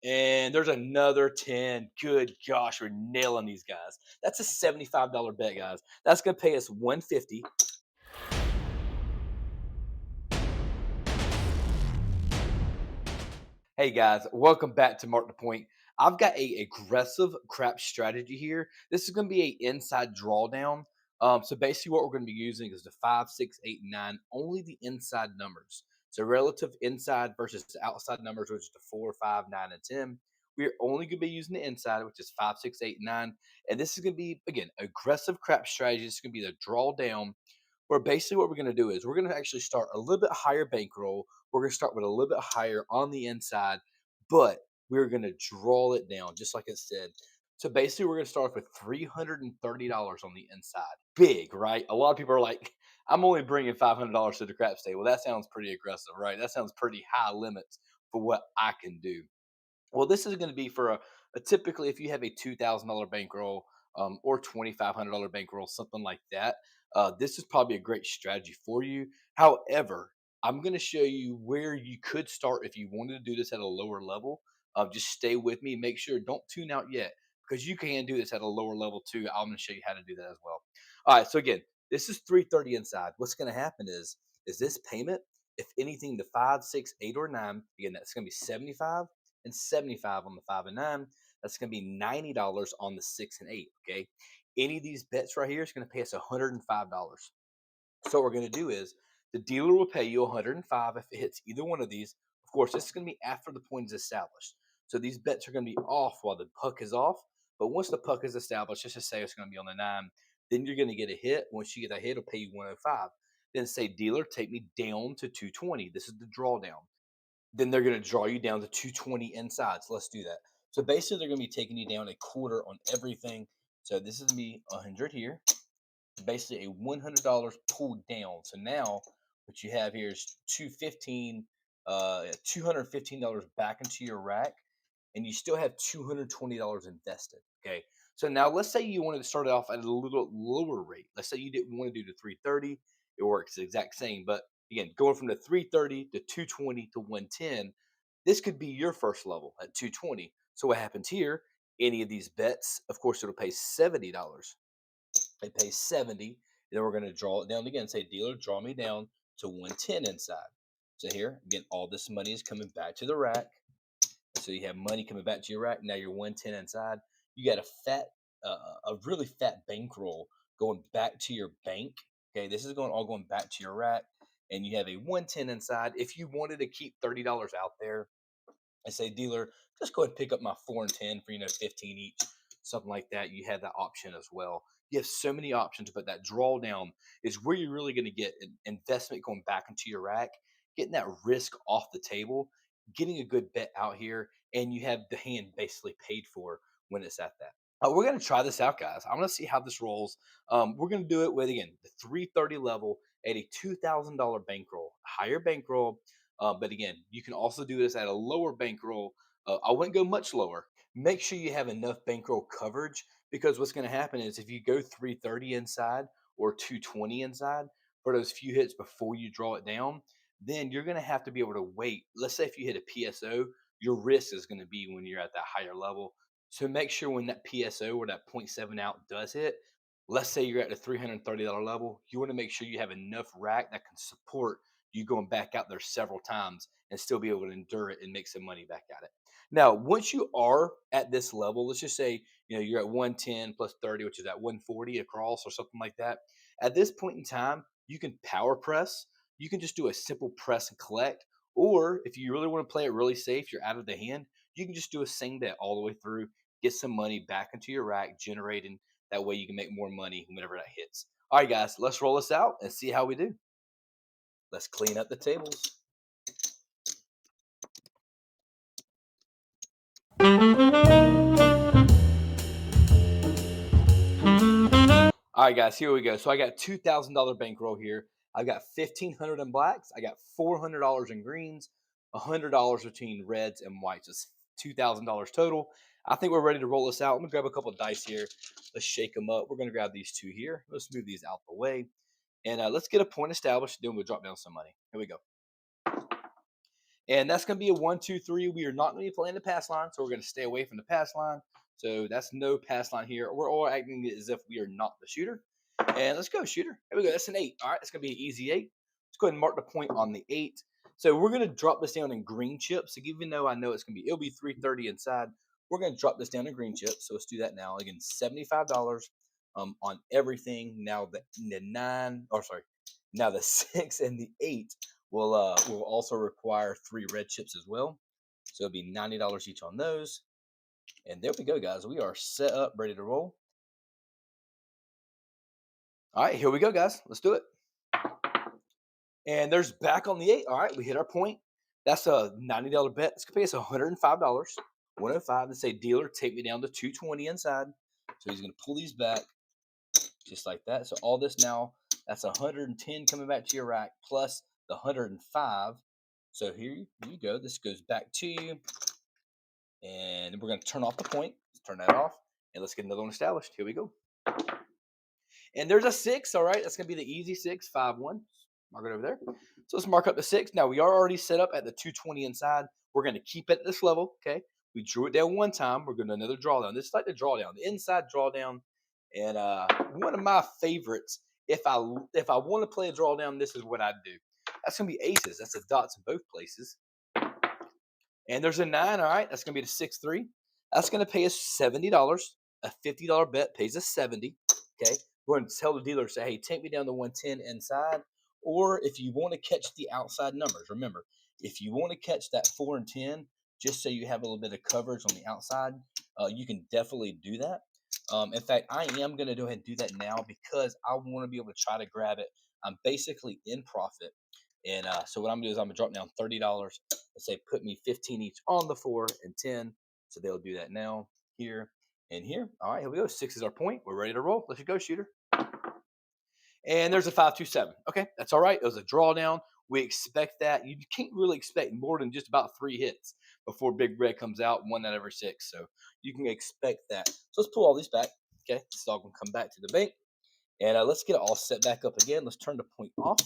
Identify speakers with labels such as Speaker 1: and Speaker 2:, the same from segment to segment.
Speaker 1: And there's another 10. Good gosh, we're nailing these guys. That's a $75 bet, guys. That's gonna pay us 150. Hey guys, welcome back to Mark the Point. I've got a aggressive crap strategy here. This is going to be a inside drawdown. So basically, what we're going to be using is the 5, 6, 8, 9, only the inside numbers. So relative inside versus the outside numbers, which is the 4, 5, 9, and 10. We're only going to be using the inside, which is 5, 6, 8, 9. And this is going to be, again, aggressive crap strategy. This is going to be the drawdown where basically what we're going to do is we're going to actually start a little bit higher bankroll. We're going to start with a little bit higher on the inside, but we're going to draw it down just like it said. So basically, we're going to start with $330 on the inside. Big, right? A lot of people are like, I'm only bringing $500 to the craps table. That sounds pretty aggressive, right? That sounds pretty high limits for what I can do. Well, this is going to be for a typically if you have a $2,000 bankroll or $2,500 bankroll, something like that. This is probably a great strategy for you. However, I'm going to show you where you could start if you wanted to do this at a lower level. Just stay with me. Make sure don't tune out yet because you can do this at a lower level too. I'm going to show you how to do that as well. All right. So again, this is 330 inside. What's going to happen is this payment. If anything, the 5, 6, 8, or 9, again, that's going to be 75 and 75 on the 5 and 9. That's going to be $90 on the 6 and 8. Okay. Any of these bets right here is going to pay us $105. So what we're going to do is the dealer will pay you 105 if it hits either one of these. Of course, this is going to be after the point is established. So these bets are going to be off while the puck is off. But once the puck is established, let's just say it's going to be on the 9, then you're going to get a hit. Once you get a hit, it'll pay you 105. Then say, dealer, take me down to 220. This is the drawdown. Then they're going to draw you down to 220 inside. So let's do that. So basically, they're going to be taking you down a quarter on everything. So this is me 100 here, basically a $100 pulled down. So now what you have here is 215, $215 back into your rack, and you still have $220 invested. Okay. So now let's say you wanted to start it off at a little lower rate. Let's say you didn't want to do the 330. It works the exact same. But again, going from the 330 to 220 to 110, this could be your first level at 220. So what happens here? Any of these bets, of course, it'll pay $70. They pay 70. Then we're going to draw it down again. Say, dealer, draw me down to 110 inside. So here, again, all this money is coming back to the rack. So you have money coming back to your rack. Now you're 110 inside. You got a really fat bankroll going back to your bank. Okay, this is all going back to your rack, and you have a 110 inside. If you wanted to keep $30 out there, I say, dealer, just go ahead and pick up my 4 and 10 for 15 each, something like that. You have that option as well. You have so many options, but that drawdown is where you're really going to get an investment going back into your rack, getting that risk off the table, getting a good bet out here, and you have the hand basically paid for when it's at that. We're going to try this out, guys. I'm going to see how this rolls. We're going to do it with, again, the 330 level at a $2,000 bankroll, higher bankroll. But again, you can also do this at a lower bankroll. I wouldn't go much lower. Make sure you have enough bankroll coverage because what's going to happen is if you go 330 inside or 220 inside for those few hits before you draw it down, then you're going to have to be able to wait. Let's say if you hit a PSO, your risk is going to be when you're at that higher level. So make sure when that PSO or that point 0.7 out does hit, let's say you're at the $330 level, you want to make sure you have enough rack that can support you going back out there several times and still be able to endure it and make some money back at it. Now, once you are at this level, let's just say you're at 110 plus 30, which is at 140 across or something like that. At this point in time, you can power press. You can just do a simple press and collect. Or if you really want to play it really safe, you're out of the hand, you can just do a sing bet all the way through, get some money back into your rack, generating that way you can make more money whenever that hits. All right, guys, let's roll this out and see how we do. Let's clean up the tables. All right, guys, here we go. So I got $2,000 bankroll here. I got 1,500 in blacks. I got $400 in greens, $100 between reds and whites. It's $2,000 total. I think we're ready to roll this out. I'm gonna grab a couple of dice here. Let's shake them up. We're gonna grab these two here. Let's move these out the way, and let's get a point established. Then we'll drop down some money. Here we go. And that's going to be a 1-2-3. We are not going to be playing the pass line, so we're going to stay away from the pass line. So that's no pass line here. We're all acting as if we are not the shooter. And let's go, shooter. Here we go. That's an 8. All right, it's going to be an easy 8. Let's go ahead and mark the point on the 8. So we're going to drop this down in green chips. So even though I know it'll be 330 inside, we're going to drop this down in green chips. So let's do that now. Again, $75 on everything. Now the 9, or sorry, now the 6 and the 8 will also require 3 red chips as well. So it'll be $90 each on those. And there we go, guys. We are set up, ready to roll. All right, here we go, guys. Let's do it. And there's back on the 8. All right, we hit our point. That's a $90 bet. It's gonna pay us $105. 105. They say dealer, take me down to 220 inside. So he's gonna pull these back just like that. So all this now, that's 110 coming back to your rack plus the 105. So here you go. This goes back to you. And we're going to turn off the point. Let's turn that off. And let's get another one established. Here we go. And there's a 6. All right. That's going to be the easy 6, 5-1. Mark it over there. So let's mark up the 6. Now we are already set up at the 220 inside. We're going to keep it at this level. Okay. We drew it down one time. We're going to another drawdown. This is like the drawdown, the inside drawdown. And one of my favorites, if I want to play a drawdown, this is what I do. That's going to be aces. That's the dots in both places. And there's a 9, all right? That's going to be the 6-3. That's going to pay us $70. A $50 bet pays us 70. Okay. We're going to tell the dealer, say, hey, take me down to 110 inside. Or if you want to catch the outside numbers, remember, if you want to catch that 4 and 10, just so you have a little bit of coverage on the outside, you can definitely do that. In fact, I am going to go ahead and do that now because I want to be able to try to grab it. I'm basically in profit. And so what I'm going to do is I'm going to drop down $30. Let's say put me 15 each on the 4 and 10. So they'll do that now, here, and here. All right, here we go. 6 is our point. We're ready to roll. Let's go, shooter. And there's a 5-2-7. Okay, that's all right. It was a drawdown. We expect that. You can't really expect more than just about 3 hits before Big Red comes out, 1 out of every 6. So you can expect that. So let's pull all these back. Okay, it's all going to come back to the bank. And let's get it all set back up again. Let's turn the point off.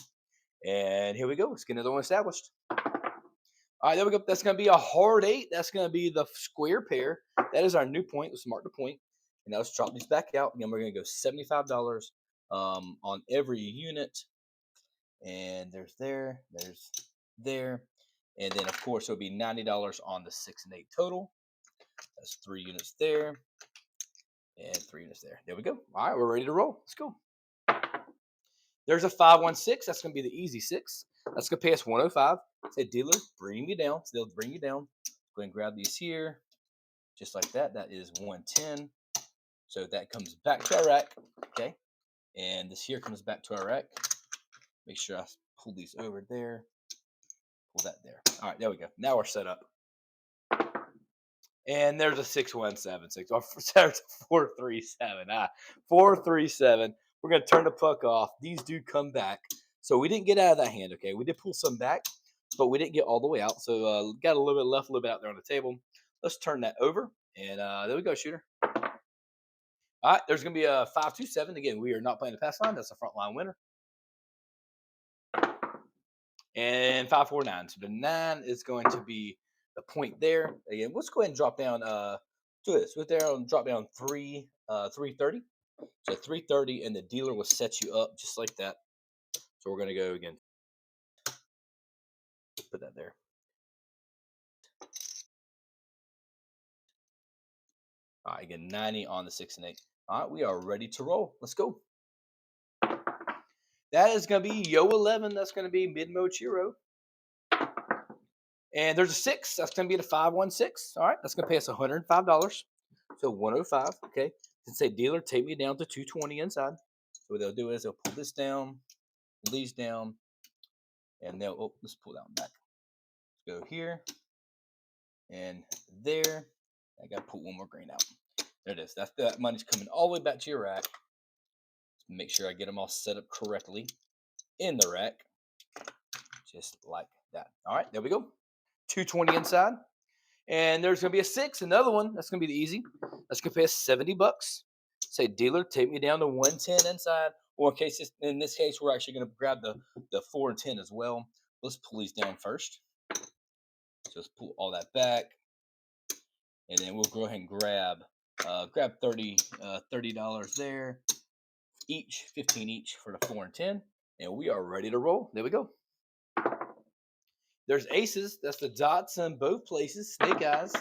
Speaker 1: And here we go. Let's get another one established. All right, there we go. That's going to be a hard 8. That's going to be the square pair. That is our new point. Let's mark the point. And now let's drop these back out. And then we're going to go $75 on every unit. And there's there. And then, of course, it'll be $90 on the 6 and 8 total. That's 3 units there. And 3 units there. There we go. All right, we're ready to roll. Let's go. There's a 5-1-6. That's going to be the easy 6. That's going to pay us 105. Say, dealer, bring me down. So they'll bring you down. Go ahead and grab these here. Just like that. That is 110. So that comes back to our rack. Okay. And this here comes back to our rack. Make sure I pull these over there. Pull that there. All right, there we go. Now we're set up. And there's a 6-1-7-6. Or 4-3-7. 4-3-7. We're going to turn the puck off. These do come back. So we didn't get out of that hand, okay? We did pull some back, but we didn't get all the way out. So got a little bit left, a little bit out there on the table. Let's turn that over. And there we go, shooter. All right, there's going to be a 5-2-7. Again, we are not playing the pass line. That's a front line winner. And 5-4-9. So the 9 is going to be the point there. Again, let's go ahead and drop down. Do this. Right there, I'll drop down 330. So 330, and the dealer will set you up just like that. So we're going to go again. Put that there. All right, again, 90 on the 6 and 8. All right, we are ready to roll. Let's go. That is going to be Yo 11. That's going to be Midmo Chiro. And there's a 6. That's going to be the 5-1-6. All right, that's going to pay us $105. So 105. Okay. And say, dealer, take me down to 220 inside. So what they'll do is they'll pull this down, pull these down, and they'll, let's pull that one back. Let's go here and there. I got to pull one more grain out. There it is. That money's coming all the way back to your rack. Make sure I get them all set up correctly in the rack. Just like that. All right, there we go. 220 inside. And there's going to be a 6, another one. That's going to be the easy. That's going to pay us $70. Say, dealer, take me down to 110 inside. Or in this case, we're actually going to grab the 4 and 10 as well. Let's pull these down first. So let's pull all that back, and then we'll go ahead and grab $30 there each, 15 each for the 4 and 10, and we are ready to roll. There we go. There's aces. That's the dots in both places. Snake eyes.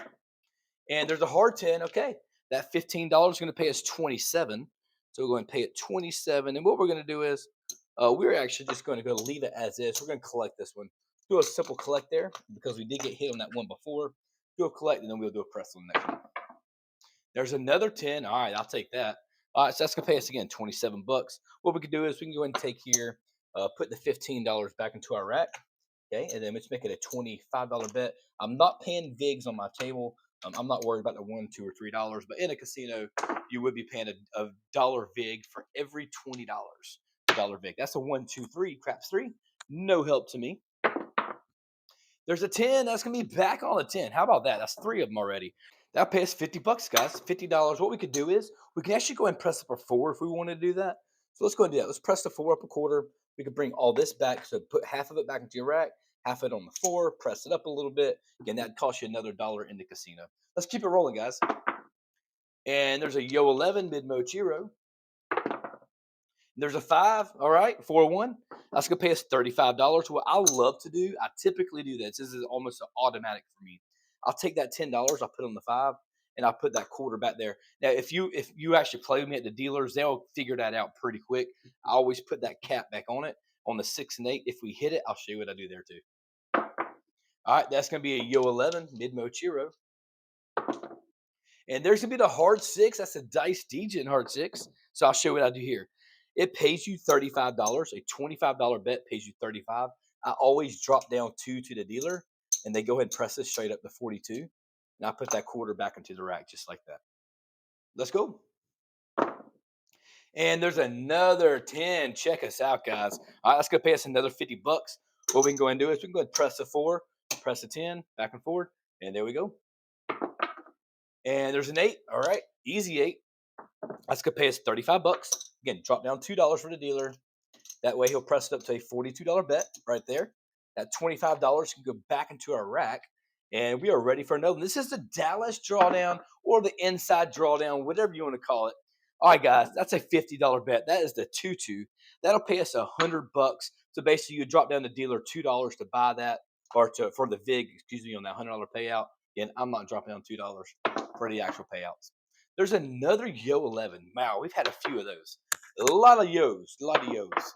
Speaker 1: And there's a hard 10. Okay. That $15 is going to pay us 27. So we're going to pay it 27. And what we're going to do is we're actually just going to go leave it as is. We're going to collect this one. Do a simple collect there because we did get hit on that one before. Do a collect, and then we'll do a press on the next one. There's another 10. All right, I'll take that. All right, so that's going to pay us again 27 bucks. What we can do is we can go ahead and take here, put the $15 back into our rack. Okay, and then let's make it a $25 bet. I'm not paying VIGs on my table. I'm not worried about the $1, $2, or $3. But in a casino, you would be paying a dollar VIG for every $20. Dollar VIG. That's a 1, 2, 3. Craps 3. No help to me. There's a 10. That's gonna be back on the 10. How about that? That's 3 of them already. That'll pay us 50 bucks, guys. $50. What we could do is we can actually go ahead and press up a 4 if we want to do that. So let's go and do that. Let's press the 4 up a quarter. We could bring all this back. So put half of it back into your rack, half of it on the 4, press it up a little bit. Again, that costs you another dollar in the casino. Let's keep it rolling, guys. And there's a Yo 11 mid-mo Chiro. There's a 5, all right, 4-1. That's gonna pay us $35. What I love to do, I typically do this. This is almost an automatic for me. I'll take that $10, I'll put on the 5, and I'll put that quarter back there. Now, if you actually play with me at the dealers, they'll figure that out pretty quick. I always put that cap back on it on the 6 and 8. If we hit it, I'll show you what I do there too. All right, that's gonna be a Yo 11 mid-mo Chiro. And there's gonna be the hard 6. That's a dice DJ hard 6. So I'll show you what I do here. It pays you $35. A $25 bet pays you 35. I always drop down 2 to the dealer, and they go ahead and press this straight up to 42. And I put that quarter back into the rack just like that. Let's go. And there's another 10. Check us out, guys. All right, that's gonna pay us another 50 bucks. What we can go and do is we can go ahead and press the 4, press the 10, back and forth, and there we go. And there's an 8. All right, easy 8. That's gonna pay us 35 bucks. Again, drop down $2 for the dealer. That way he'll press it up to a $42 bet right there. That $25 can go back into our rack. And we are ready for another one. This is the Dallas Drawdown or the Inside Drawdown, whatever you want to call it. All right, guys, that's a $50 bet. That is the 2-2. That'll pay us 100 bucks. So basically, you drop down the dealer $2 to buy that, or for the VIG, excuse me, on that $100 payout. And I'm not dropping down $2 for the actual payouts. There's another Yo 11. Wow, we've had a few of those. A lot of Yos, a lot of Yos.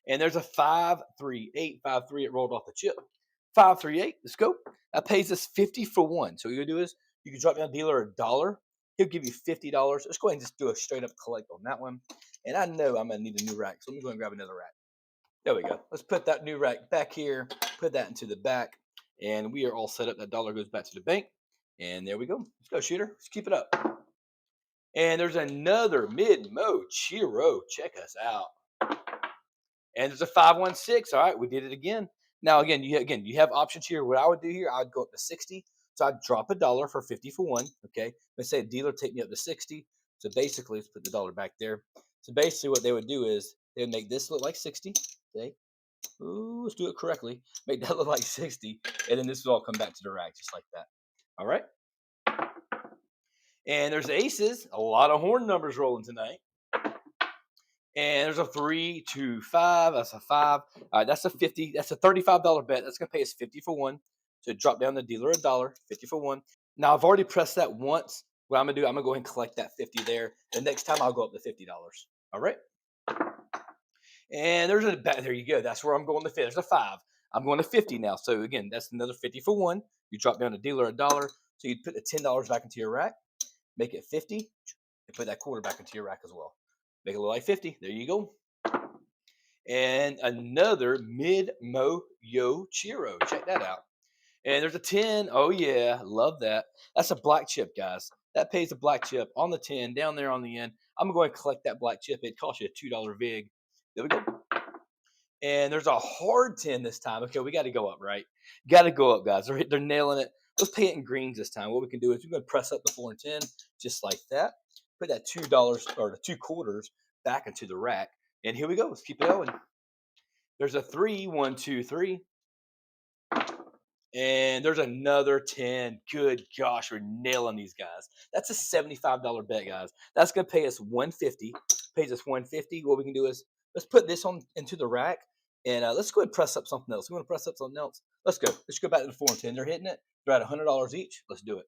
Speaker 1: And there's a 5-3-8, 5-3. It rolled off the chip. 5-3-8. Let's go. That pays us 50 for 1. So what you do is you can drop down dealer a dollar. He'll give you $50. Let's go ahead and just do a straight up collect on that one. And I know I'm gonna need a new rack, so let me go and grab another rack. There we go. Let's put that new rack back here. Put that into the back, and we are all set up. That dollar goes back to the bank, and there we go. Let's go, shooter. Let's keep it up. And there's another mid-mo Chiro. Check us out. And there's a 5-1-6. All right, we did it again. Now, again, you have options here. What I would do here, I'd go up to 60. So I'd drop a dollar for 50 for 1. Okay. Let's say a dealer take me up to 60. So basically, let's put the dollar back there. So basically, what they would do is they would make this look like 60. Okay. Ooh, let's do it correctly. Make that look like 60. And then this will all come back to the rack just like that. All right. And there's aces. A lot of horn numbers rolling tonight. And there's a 3-2-5. That's a 5. All right, that's a 50. That's a $35 bet. That's gonna pay us 50 for 1. So drop down the dealer a dollar, 50 for 1. Now I've already pressed that once. What I'm gonna do, I'm gonna go ahead and collect that 50 there. The next time I'll go up to $50. All right. And there's a bet. There you go. That's where I'm going to fit. There's a 5. I'm going to 50 now. So again, that's another 50 for 1. You drop down the dealer a dollar. So you put the $10 back into your rack, make it 50, and put that quarter back into your rack as well. Make it look like 50. There you go. And another mid-mo Yo Chiro. Check that out. And there's a 10. Oh, yeah. Love that. That's a black chip, guys. That pays a black chip on the 10 down there on the end. I'm going to collect that black chip. It costs you a $2 VIG. There we go. And there's a hard 10 this time. Okay, we got to go up, right? Got to go up, guys. They're nailing it. Let's pay it in greens this time. What we can do is we're going to press up the 4 and 10 just like that. Put that $2 or the 2 quarters back into the rack. And here we go. Let's keep it going. There's a 3-1-2-3. And there's another 10. Good gosh, we're nailing these guys. That's a $75 bet, guys. That's gonna pay us 150. Pays us 150. What we can do is let's put this on into the rack and let's go ahead and press up something else. We want to press up something else. Let's go. Let's go back to the 4 and 10. They're hitting it. They're at $100 each. Let's do it.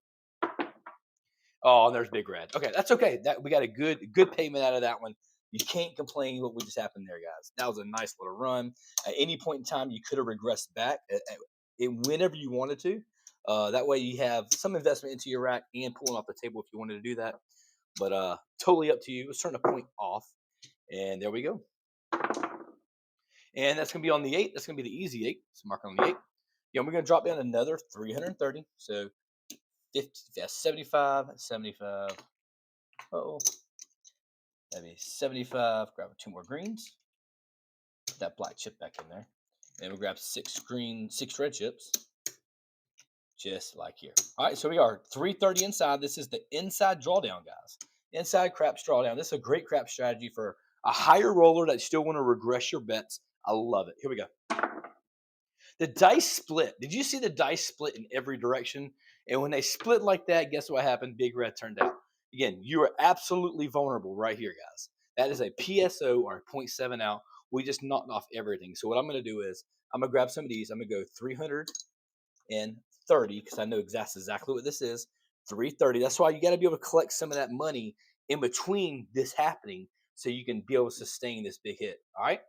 Speaker 1: Oh, and there's Big Red. Okay, that's okay. That we got a good payment out of that one. You can't complain what just happened there, guys. That was a nice little run. At any point in time, you could have regressed back whenever you wanted to. That way, you have some investment into your rack and pulling off the table if you wanted to do that. But totally up to you. Let's turn the point off, and there we go. And that's gonna be on the 8. That's gonna be the easy 8. So mark on the 8. Yeah, we're gonna drop down another 330. So 50, yeah, 75, 75. Oh, that'd be 75. Grab 2 more greens. Put that black chip back in there. And we'll grab 6 red chips. Just like here. All right, so we are 330 inside. This is the inside drawdown, guys. Inside craps drawdown. This is a great crap strategy for a higher roller that still want to regress your bets. I love it. Here we go. The dice split. Did you see the dice split in every direction? And when they split like that, guess what happened? Big Red turned out. Again, you are absolutely vulnerable right here, guys. That is a PSO or a .7 out. We just knocked off everything. So what I'm going to do is I'm going to grab some of these. I'm going to go 330 because I know exactly what this is. 330. That's why you got to be able to collect some of that money in between this happening so you can be able to sustain this big hit. All right.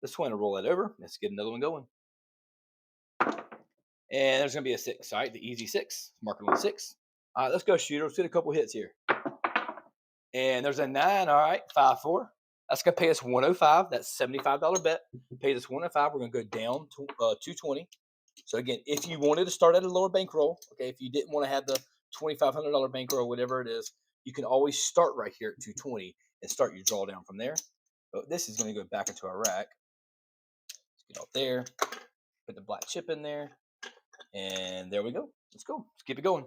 Speaker 1: Let's go ahead and roll that over. Let's get another one going. And there's going to be a 6, all right? The easy 6. Mark it on 6. All right, let's go, shooter. Let's get a couple hits here. And there's a 9, all right? 5-4. That's going to pay us 105. That's $75 bet. Pays us 105. We're going to go down to 220. So, again, if you wanted to start at a lower bankroll, okay, if you didn't want to have the $2,500 bankroll, whatever it is, you can always start right here at 220 and start your drawdown from there. But this is going to go back into our rack. Let's get out there. Put the black chip in there. And there we go. Let's go. Let's keep it going.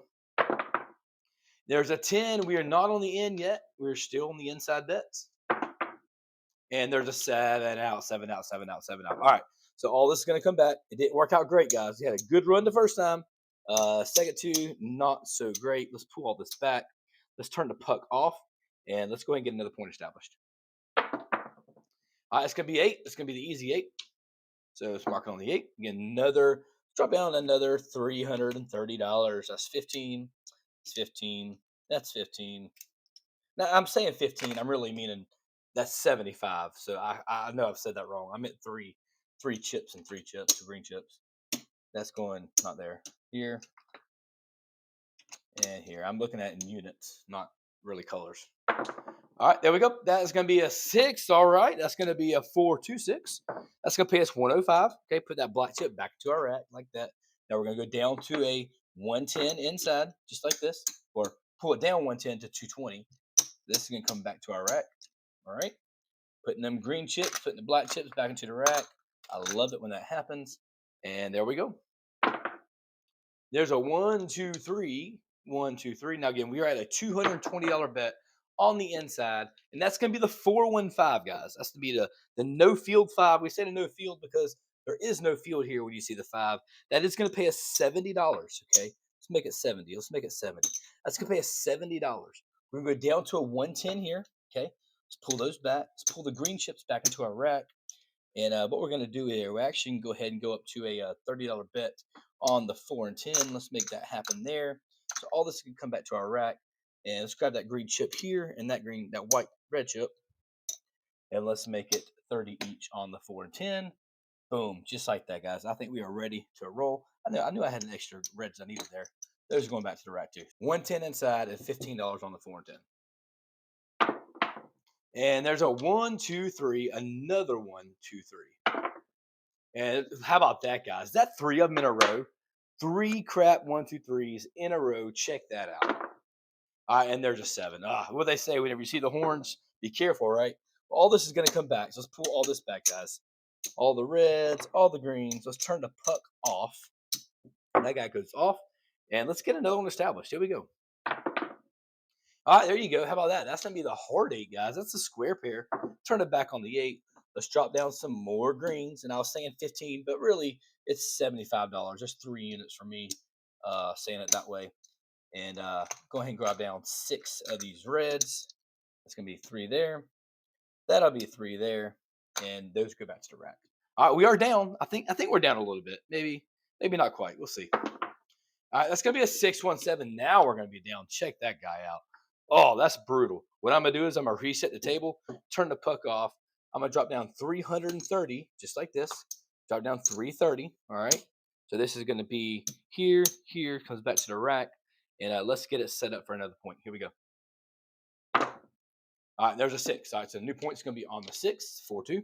Speaker 1: There's a 10. We are not on the end yet. We're still on the inside bets. And there's a 7 out, 7 out, 7 out, 7 out. All right. So all this is going to come back. It didn't work out great, guys. You had a good run the first time. Second 2, not so great. Let's pull all this back. Let's turn the puck off. And let's go ahead and get another point established. All right. It's going to be 8. It's going to be the easy 8. So let's mark it on the 8. Again, another drop down another $330. That's 15. It's 15. That's 15. Now I'm saying 15. I'm really meaning that's 75. So I know I've said that wrong. I meant three chips and 3 chips, 2 green chips. That's going not there. Here and here. I'm looking at in units, not really colors. All right, there we go. That is going to be a 6. All right, that's going to be a 426. That's going to pay us 105. Okay, put that black chip back to our rack like that. Now we're going to go down to a 110 inside, just like this, or pull it down 110 to 220. This is going to come back to our rack. All right, putting them green chips, putting the black chips back into the rack. I love it when that happens. And there we go. There's a 1, 2, 3, 1, 2, 3. Now again, we are at a $220 bet on the inside, and that's going to be the 415, guys. That's to be the no field 5. We say the no field because there is no field here when you see the 5. That is going to pay us $70. Okay, let's make it 70. Let's make it 70. That's going to pay us $70. We're going to go down to a 110 here. Okay, let's pull those back. Let's pull the green chips back into our rack. And what we're going to do here, we actually can go ahead and go up to a $30 bet on the 4 and 10. Let's make that happen there. So all this can come back to our rack. And let's grab that green chip here and that white red chip. And let's make it 30 each on the 4 and 10. Boom, just like that, guys. I think we are ready to roll. I knew I had an extra reds I needed there. Those are going back to the rack too. 110 inside and $15 on the 4 and 10. And there's a 1, 2, 3, another 1, 2, 3. And how about that, guys? That 3 of them in a row. 3 crap 1, 2, 3s in a row. Check that out. And there's a 7. What they say whenever you see the horns, be careful, right? All this is going to come back. So let's pull all this back, guys. All the reds, all the greens. Let's turn the puck off. That guy goes off. And let's get another one established. Here we go. All right, there you go. How about that? That's going to be the hard 8, guys. That's a square pair. Turn it back on the 8. Let's drop down some more greens. And I was saying 15, but really It's $75. There's 3 units for me, saying it that way. And go ahead and grab down 6 of these reds. That's gonna be 3 there. That'll be 3 there, and those go back to the rack. All right, we are down. I think we're down a little bit. Maybe not quite. We'll see. All right, that's gonna be a 617. Now we're gonna be down. Check that guy out. Oh, that's brutal. What I'm gonna do is I'm gonna reset the table, turn the puck off. I'm gonna drop down 330, just like this. Drop down 330. All right. So this is gonna be here, here, comes back to the rack, and let's get it set up for another point. Here we go. All right, there's a 6. All right, so the new point is gonna be on the 6, 4-2.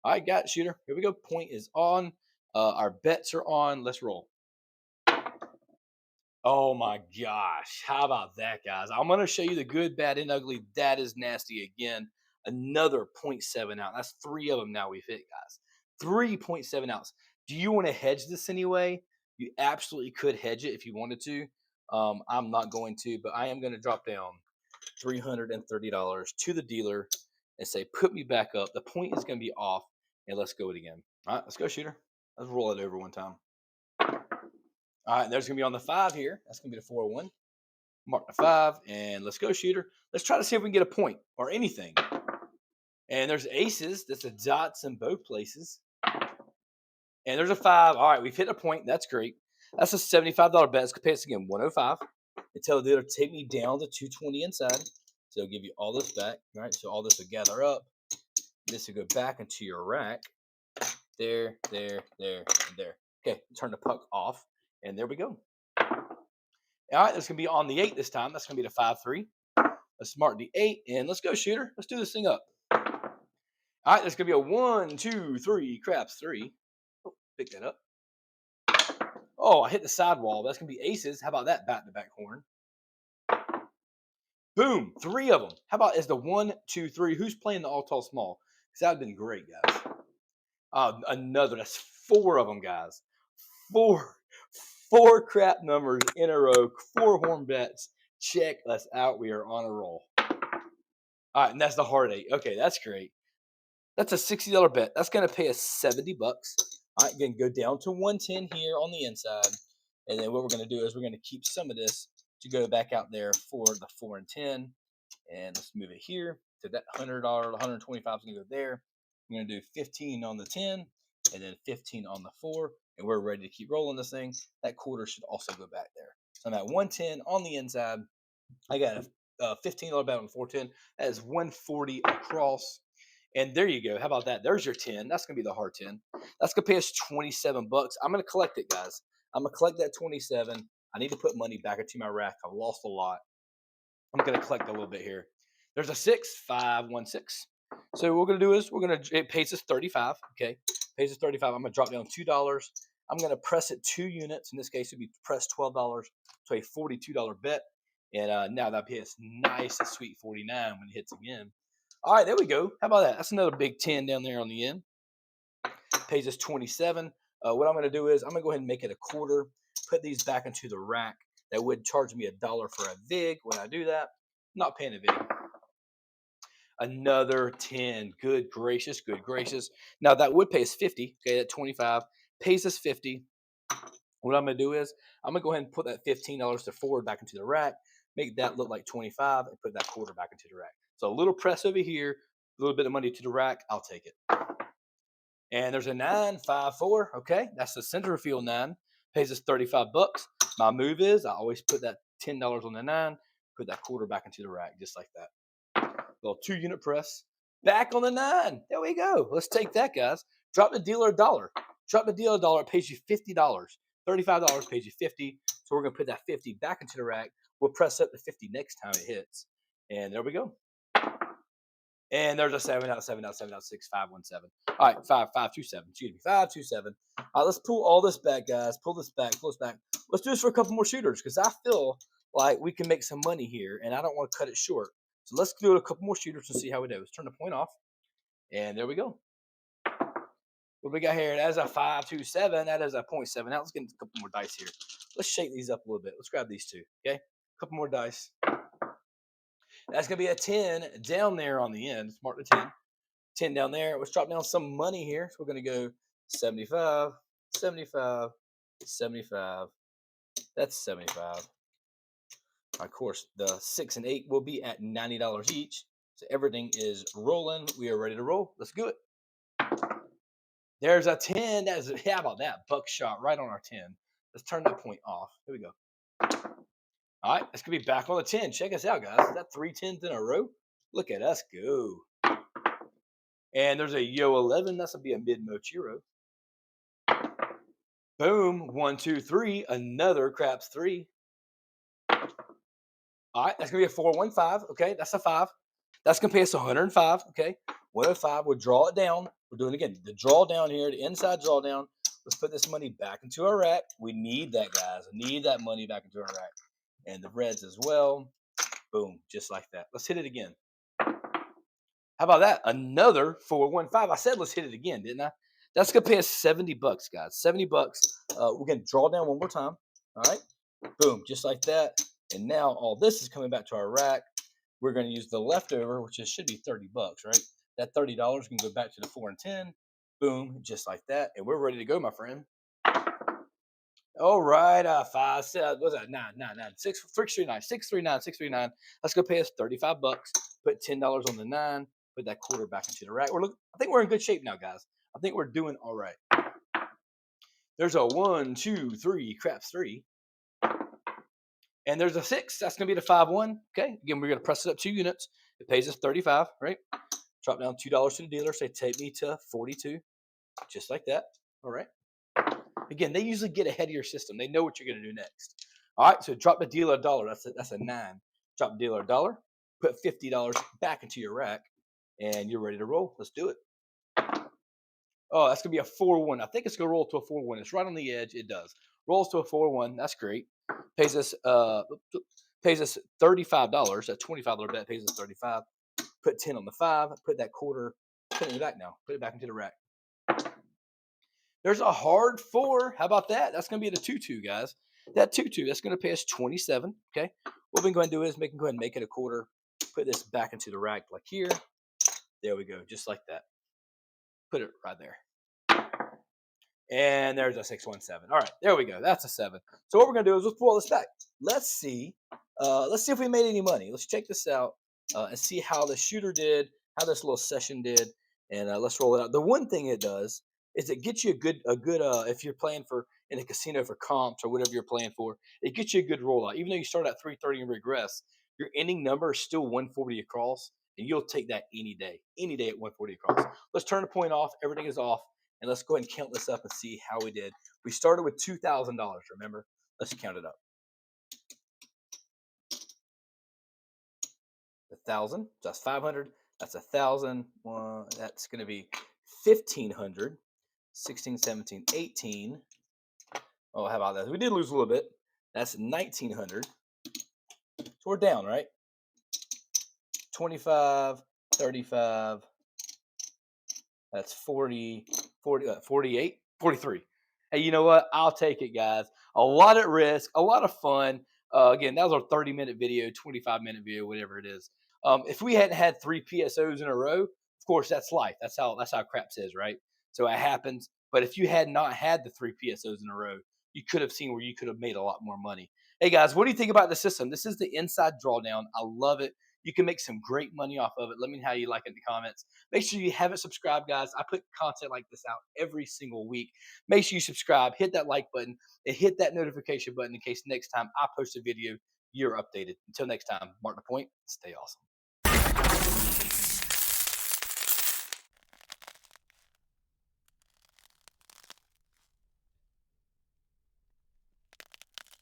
Speaker 1: All right, got it, shooter. Here we go. Point is on. Our bets are on. Let's roll. Oh my gosh. How about that, guys? I'm going to show you the good, bad, and ugly. That is nasty again. Another point 0.7 out. That's 3 of them now we've hit, guys. 3.7 outs. Do you want to hedge this anyway? You absolutely could hedge it if you wanted to. I'm not going to, but I am going to drop down $330 to the dealer and say, put me back up. The point is going to be off, and let's go it again. All right, let's go, shooter. Let's roll it over one time. All right, there's going to be on the 5 here. That's going to be the 401. Mark the 5, and let's go, shooter. Let's try to see if we can get a point or anything. And there's aces. That's a dots in both places. And there's a 5. All right, we've hit a point. That's great. That's a $75 bet. Let's pay us again, 105. And tell the dealer to take me down to 220 inside. So it'll give you all this back. All right, so all this will gather up. This will go back into your rack. There, there, there, and there. Okay, turn the puck off. And there we go. All right, that's going to be on the 8 this time. That's going to be the 5-3. Let's mark the 8, and let's go, shooter. Let's do this thing up. All right, there's going to be a 1, 2, 3, craps 3. Oh, pick that up. Oh, I hit the sidewall. That's going to be aces. How about that bat in the back horn? Boom, 3 of them. How about is the 1, 2, 3? Who's playing the all tall small? Because that would have been great, guys. Another. That's 4 of them, guys. 4 crap numbers in a row. 4 horn bets. Check us out. We are on a roll. All right, and that's the hard 8. Okay, that's great. That's a $60 bet. That's going to pay us $70. All right, going to go down to 110 here on the inside. And then what we're going to do is we're going to keep some of this to go back out there for the 4 and 10. And let's move it here to that $100, $125 is going to go there. We're going to do 15 on the 10 and then 15 on the 4. And we're ready to keep rolling this thing. That quarter should also go back there. So I'm at 110 on the inside. I got a $15 bet on 410. That is 140 across. And there you go. How about that? There's your 10. That's going to be the hard 10. That's going to pay us $27. I'm going to collect it, guys. I'm going to collect that 27. I need to put money back into my rack. I've lost a lot. I'm going to collect a little bit here. There's a 6, 5, 1, 6. So what we're going to do is it pays us 35. Okay. Pays us 35. I'm going to drop down $2. I'm going to press it 2 units. In this case, it would be pressed $12 to a $42 bet. And now that pays nice and sweet 49 when it hits again. All right, there we go. How about that? That's another big 10 down there on the end. Pays us 27. What I'm going to do is I'm going to go ahead and make it a quarter. Put these back into the rack. That would charge me $1 for a VIG when I do that. I'm not paying a VIG. Another 10. Good gracious, good gracious. Now that would pay us 50. Okay, that 25 pays us 50. What I'm going to do is I'm going to go ahead and put that $15 to forward back into the rack. Make that look like 25 and put that quarter back into the rack. So a little press over here, a little bit of money to the rack. I'll take it. And there's a 9, 5, 4. Okay, that's the center field 9. Pays us $35. My move is I always put that $10 on the 9, put that quarter back into the rack, just like that. Little 2-unit press. Back on the 9. There we go. Let's take that, guys. Drop the dealer $1. Drop the dealer $1. It pays you $50. $35 pays you 50. So we're gonna put that 50 back into the rack. We'll press up to 50 next time it hits. And there we go. And there's a 7 out, 7 out, 7 out, 6, 5, 1, 7. All right, 5, 5, 2, 7. Excuse me, 5, 2, 7. All right, let's pull all this back, guys. Pull this back, pull this back. Let's do this for a couple more shooters because I feel like we can make some money here, and I don't want to cut it short. So let's do a couple more shooters and see how it goes. Turn the point off, and there we go. What we got here? That is a 5, 2, 7. That is a 0.7 out. Let's get a couple more dice here. Let's shake these up a little bit. Let's grab these 2. Okay, a couple more dice. That's gonna be a 10 down there on the end. Let's mark the 10. 10 down there. Let's drop down some money here. So we're gonna go 75, 75, 75. That's 75. Of course, the 6 and 8 will be at $90 each. So everything is rolling. We are ready to roll. Let's do it. There's a 10. That is, how about that? Buckshot right on our 10. Let's turn that point off. Here we go. All right, it's gonna be back on the 10. Check us out, guys. Is that 3 10s in a row? Look at us go. And there's a Yo 11. That's gonna be a mid Mochiro. Boom. 1, 2, 3. Another Craps 3. All right, that's gonna be a 415. Okay, that's a 5. That's gonna pay us 105. Okay, 105. We'll draw it down. We're doing it again. The drawdown here, the inside drawdown. Let's put this money back into our rack. We need that, guys. We need that money back into our rack. And the reds as well. Boom, just like that. Let's hit it again. How about that? Another 415. I said let's hit it again, didn't I? That's gonna pay us $70, guys. $70. We're gonna draw down one more time. All right. Boom, just like that. And now all this is coming back to our rack. We're gonna use the leftover, which should be $30, right? That $30 can go back to the 4 and 10. Boom, just like that. And we're ready to go, my friend. All right, 5, 7, what's that? 9, 9, 9, 6, 639, 639, 639. That's gonna pay us $35. Put $10 on the 9. Put that quarter back into the rack. I think we're in good shape now, guys. I think we're doing all right. There's a 1, 2, 3, craps 3. And there's a 6. That's gonna be the 5-1. Okay. Again, we're gonna press it up 2 units. It pays us 35, right? Drop down $2 to the dealer. Say take me to 42. Just like that. All right. Again, they usually get ahead of your system. They know what you're going to do next. All right, so drop the dealer a dollar. That's a 9. Drop the dealer a dollar. Put $50 back into your rack, and you're ready to roll. Let's do it. Oh, that's gonna be a 4-1. I think it's gonna roll to a 4-1. It's right on the edge. It does. Rolls to a 4-1. That's great. Pays us $35. That $25 bet pays us 35. Put 10 on the 5. Put that quarter. Put it in the back now. Put it back into the rack. There's a hard 4. How about that? That's going to be the 2-2, guys. That 2-2, that's going to pay us 27. Okay. What we're going to do is go ahead and make it a quarter. Put this back into the rack like here. There we go. Just like that. Put it right there. And there's a 617. All right, there we go. That's a 7. So what we're gonna do is let's pull this back. Let's see. Let's see if we made any money. Let's check this out and see how the shooter did, how this little session did, and let's roll it out. The one thing it does is it gets you a good. If you're playing for in a casino for comps or whatever you're playing for, it gets you a good rollout. Even though you start at 330 and regress, your ending number is still 140 across, and you'll take that any day at 140 across. Let's turn the point off. Everything is off. And let's go ahead and count this up and see how we did. We started with $2,000, remember? Let's count it up. 1,000, so that's 500. That's 1,000. That's going to be 1,500. 16, 17, 18. Oh, how about that? We did lose a little bit. That's 1,900. So we're down, right? 25, 35. That's 40, 48, 43. Hey, you know what? I'll take it, guys. A lot at risk, a lot of fun. Again, that was our 30-minute video, 25-minute video, whatever it is. If we hadn't had 3 PSOs in a row, of course, that's life. That's how crap says, right? So it happens. But if you had not had the 3 PSOs in a row, you could have seen where you could have made a lot more money. Hey guys, what do you think about the system? This is the Inside Drawdown. I love it. You can make some great money off of it. Let me know how you like it in the comments. Make sure you haven't subscribed, guys. I put content like this out every single week. Make sure you subscribe, hit that like button, and hit that notification button in case next time I post a video, you're updated. Until next time, mark the point, stay awesome.